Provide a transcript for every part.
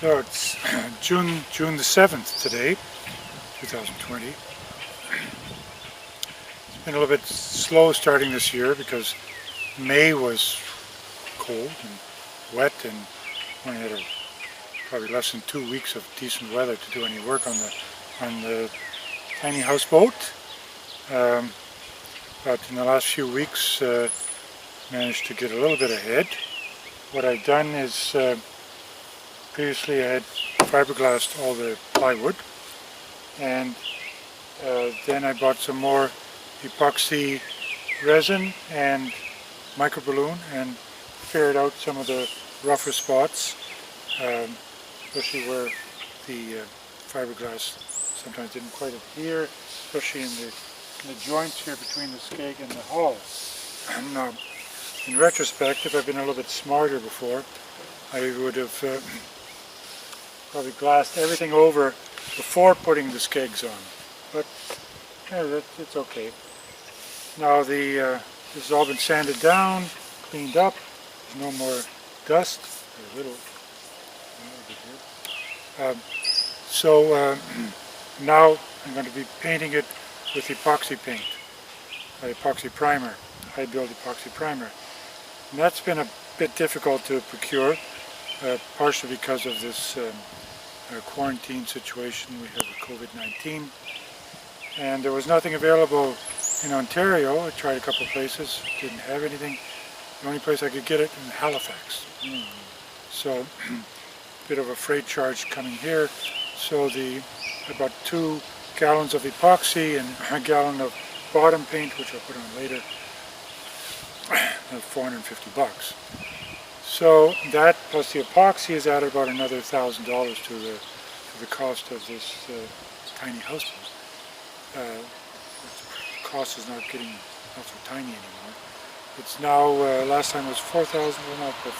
So it's June the 7th today, 2020. It's been a little bit slow starting this year because May was cold and wet, and only had probably less than 2 weeks of decent weather to do any work on the tiny houseboat. But in the last few weeks managed to get a little bit ahead. What I've done is previously I had fiberglassed all the plywood, and then I bought some more epoxy resin and microballoon and ferried out some of the rougher spots, especially where the fiberglass sometimes didn't quite adhere, especially in the joints here between the skeg and the hull. And in retrospect, if I'd been a little bit smarter before, I would have probably glassed everything over before putting the skegs on. But yeah, it's okay. Now this has all been sanded down, cleaned up. There's no more dust. There's a little bit here. Now I'm going to be painting it with epoxy paint, epoxy primer, high-build epoxy primer. And that's been a bit difficult to procure, partially because of this quarantine situation we have with COVID-19. And there was nothing available in Ontario. I tried a couple of places, didn't have anything. The only place I could get it in Halifax. So, a bit of a freight charge coming here. So about 2 gallons of epoxy and a gallon of bottom paint, which I'll put on later, $450. So that plus the epoxy has added about another $1,000 to the cost of this tiny houseboat. The cost is not so tiny anymore. It's now, last time it was $4,000, well now it's about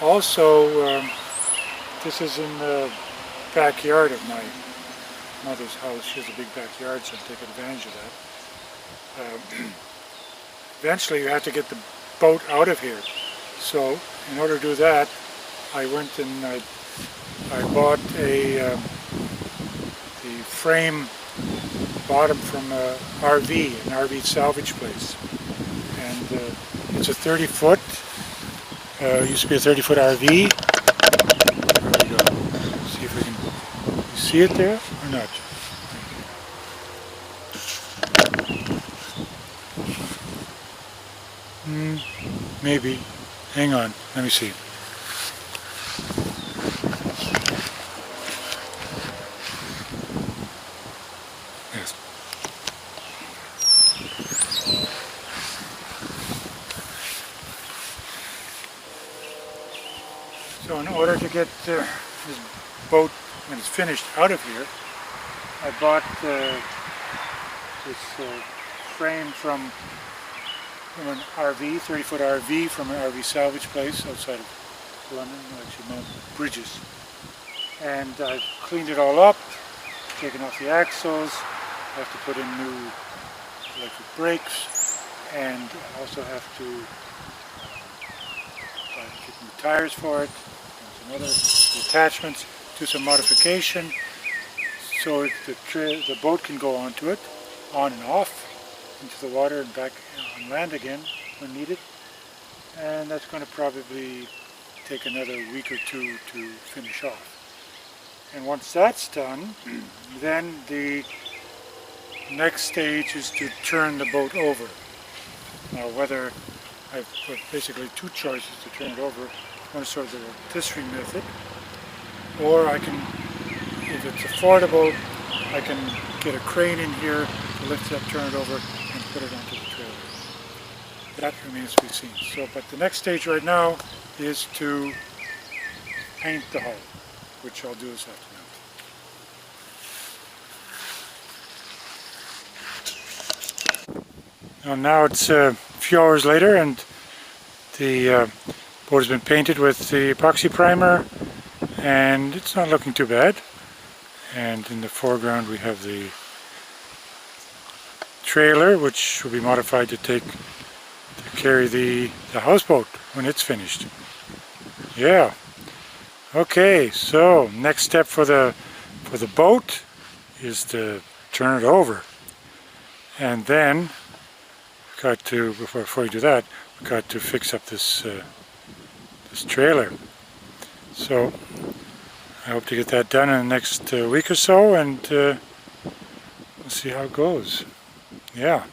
$5,000. Also, this is in the backyard of my mother's house. She has a big backyard, so I'm taking advantage of that. Eventually you have to get the boat out of here. So in order to do that, I went and I bought the frame bottom from an RV salvage place. And it's a 30-foot, used to be a 30-foot RV. There we go. See if we can, you see it there or not? Maybe. Hang on, let me see. Yes. So in order to get this boat, when it's finished, out of here, I bought this frame from an RV, 30-foot RV from an RV salvage place outside of London, actually Mount Bridges. And I've cleaned it all up, taken off the axles. I have to put in new electric brakes, and I also have to get new tires for it, and some other attachments, do some modification so the boat can go onto it, on and off, into the water and back on land again when needed. And that's going to probably take another week or two to finish off. And once that's done, then the next stage is to turn the boat over. Now whether I've got basically 2 choices to turn it over. One is sort of the rotisserie method, or I can, if it's affordable, I can get a crane in here to lift it up, turn it over, and put it onto the trailer. That remains to be seen. So, but the next stage right now is to paint the hull, which I'll do this afternoon. Now it's a few hours later, and the boat has been painted with the epoxy primer, and it's not looking too bad. And in the foreground we have the trailer, which will be modified to carry the houseboat when it's finished. Yeah, Okay, so next step for the boat is to turn it over, and then we've got to before we do that, we've got to fix up this this trailer. So I hope to get that done in the next week or so, and we'll see how it goes. Yeah.